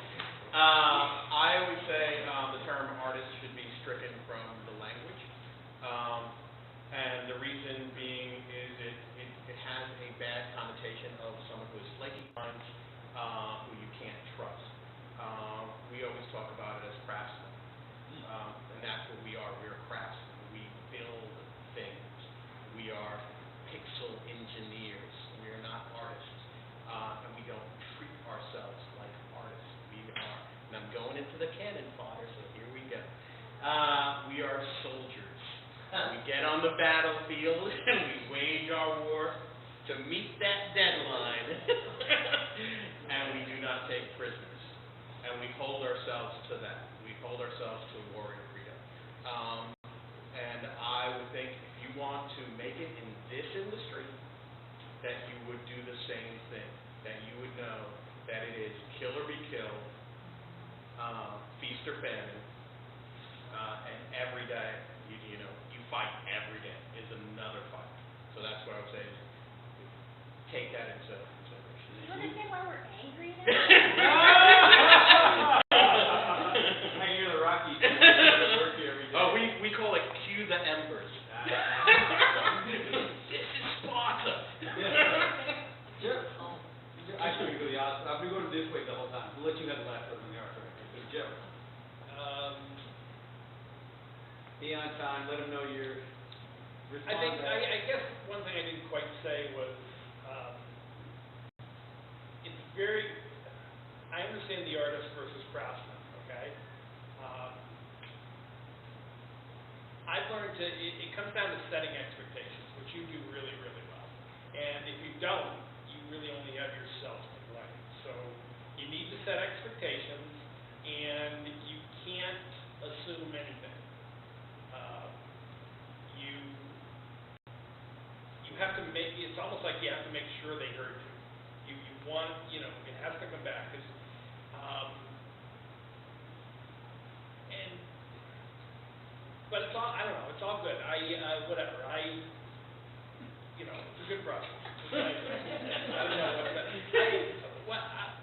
I always say the term artist should be stricken from the language. And the reason being is it has a bad connotation of someone who is flaky punch, who you can't trust. We always talk about it as craftsmen. And that's what we are. We're craftsmen. We build things. We are pixel engineers. We are not artists. And we don't treat ourselves like artists. We are, and I'm going into the cannon fodder, so here we go. We are soldiers. We get on the battlefield and we wage our war to meet that deadline. And we do not take prisoners. And we hold ourselves to that. We hold ourselves to warrior freedom. And I would think if you want to make it in this industry, that you would do the same thing. That you would know that it is kill or be killed, feast or famine, and every day, you fight every day is another fight. So that's what I would say is take that into consideration.
Do you understand why we're angry now?
I hear the Rockies work here every day.
Oh, we call it cue the embers. This is Sparta.
Joe. Actually, we go the opposite. I've been going this way the whole time. We'll let you have the last word on the art director. So, Joe. Be on time. Let them know your response.
I guess one thing I didn't quite say was, it's very, I understand the artist versus craftsman, okay? I've learned it comes down to setting expectations, which you do really, really well. And if you don't, you really only have yourself to blame. So you need to set expectations, and you can't assume anything. You have to make, it's almost like you have to make sure they heard you. You want, it has to come back. But it's all, I don't know, it's all good. Whatever. It's a good process. I don't know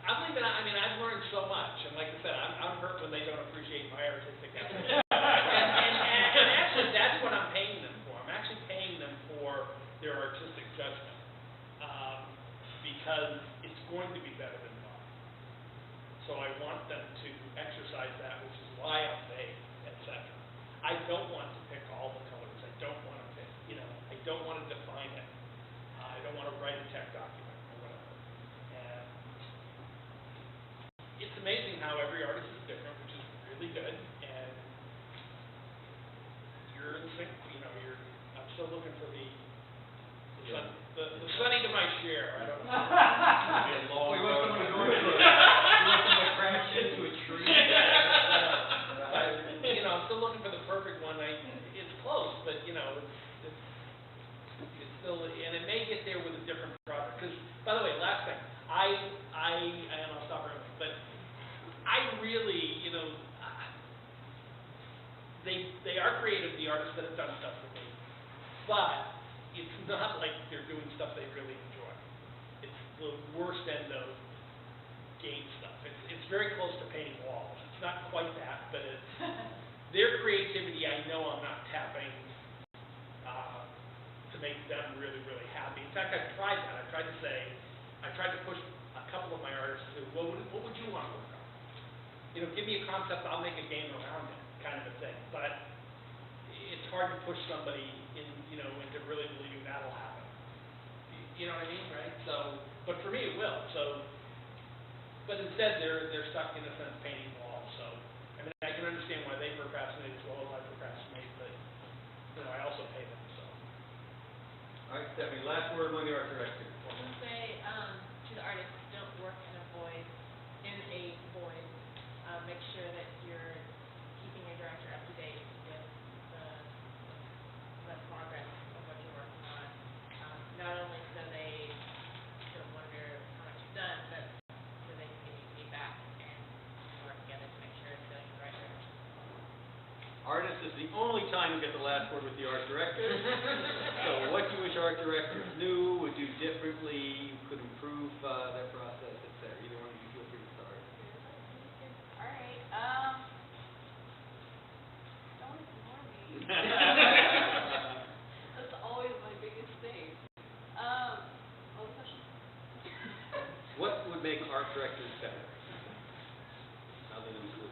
I'm leaving, I've learned so much, and like I said, I'm hurt when they don't appreciate my artistic effort. and actually, that's what I'm paying them for. I'm actually paying them for their artistic judgment, because it's going to be better than mine. So I want them to exercise that, which is why I'm vague, etc. I don't want to pick all the colors. I don't want to pick, I don't want to define it. I don't want to write a tech document or whatever. And it's amazing how every artist is different, which is really good. And you're in sync. I'm still looking for the sunny to my share. I don't know.
You want someone to go into a crash into a tree?
I'm still looking for the perfect one. It's close, but it's still, and it may get there with a different product. Because, by the way, last thing, and I'll stop early, but I really, they are creative, the artists that have done stuff for me, but it's not like they're doing stuff they really enjoy. It's the worst end of game stuff. It's very close to painting walls. It's not quite that, but it's their creativity. I know I'm not tapping to make them really, really happy. In fact, I've tried that. I tried to push a couple of my artists to, what would you want to work on? You know, give me a concept, I'll make a game around it, kind of a thing. But it's hard to push somebody into really believing that'll happen. You know what I mean, right? So, but for me, it will. So, but instead, they're stuck in a sense painting walls. So, I mean, I can understand why they procrastinate as well as I procrastinate, but I also pay them. So.
All right, Stephanie, last word on the art director.
I would say, to the artists, don't work in a void. Make sure that you're keeping your director up to date with the progress of what you're working on. Not only so they don't wonder how much you've done, but so they can give you feedback and work together to make sure it's going in the right direction.
Artist is the only time you get the last word with the art director. So what do you wish art directors knew, would do differently, could improve their process, etc. Either one of you feel free to start.
All right, don't ignore me. That's always my biggest thing. What was the question?
What would make art directors better? Other than good.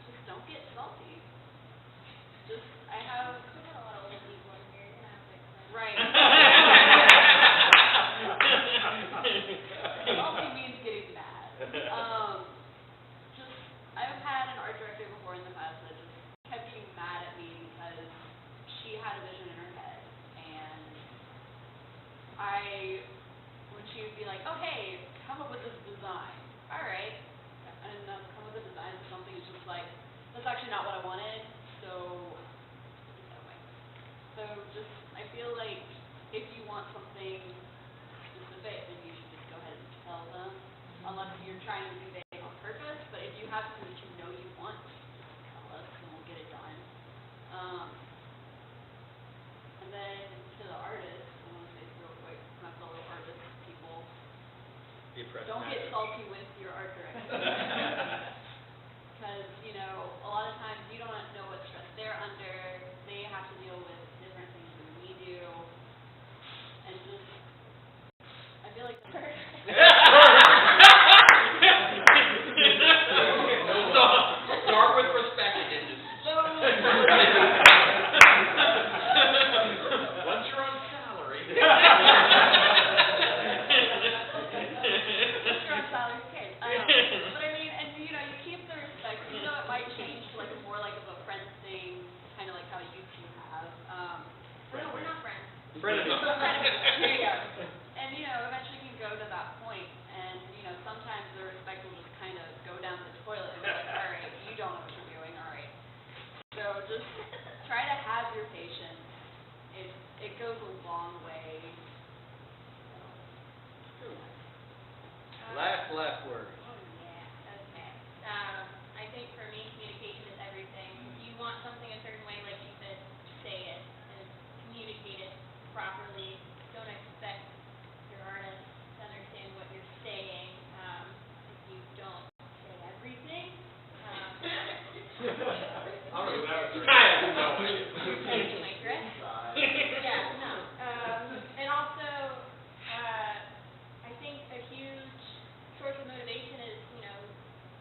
Just don't get salty. I have
We got a lot of old people in here, you're gonna have to explain.
right. Salty means getting mad. I've had an art director before in the past that just kept getting mad at me because she had a vision in her head, and when she would be like, oh hey, come up with this design. All right, and come up with a design for something is just like, that's actually not what I wanted, so that way. So I feel like if you want something specific, then you should just go ahead and tell them, unless you're trying to be vague on purpose. But if you have something that you know you want, just tell us and we'll get it done. And then to the artists, I want to say real quick, my fellow artist people, don't get salty with your art director. Because, a lot of times you don't know what stress they're under. They have to deal with different things than we do. And I feel like
Start with perspective. Once you're on salary.
But I mean, and you keep the respect, even though it might change to more like of a friend thing, kind of like how you two have.
No, we're not friends.
Frenemies.
There you go. And eventually you can go to that point, and sometimes the respect will just kind of go down the toilet and be like, all right, you don't know what you're doing, all right. So just try to have your patience. It goes a long way.
Last word.
Oh, yeah, okay. I think for me, communication is everything. If you want something a certain way, like you said, say it and communicate it properly. Don't expect your artist to understand what you're saying. If you don't say everything, catching my drift. Yeah, no. And also, I think a huge source of motivation is,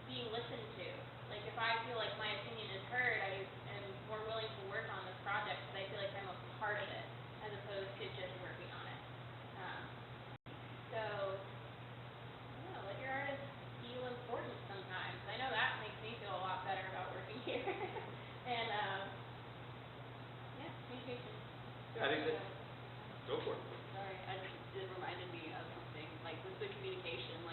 being listened to. Like, if I feel like my opinion is heard, I am more willing to work on this project because I feel like I'm a part of it, as opposed to just working on it. So, I don't know, let your artist feel important sometimes. I know that makes me feel a lot better about working here. And, yeah, communication.
I think that. Go for it.
Sorry, it reminded me of something, like with the communication,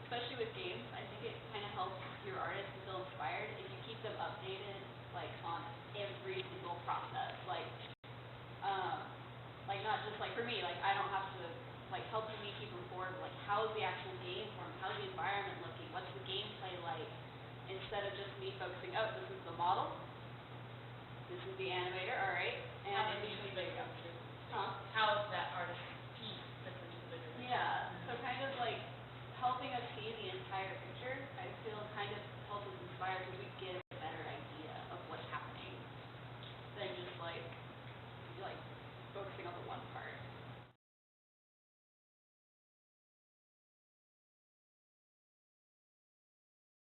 especially with games, I think it kind of helps your artists to feel inspired if you keep them updated, on every single process. Not just, for me, I don't have to, helping me keep informed, how's the actual game form, how's the environment looking, what's the gameplay like, and instead of just me focusing, oh, this is the model, this is the animator, all right, and
How
in
does
between,
the bigger
there you go.
picture?
Huh?
How is that artist piece fits into the bigger picture?
Yeah, so kind of like helping us see the entire picture, I feel kind of helps us inspire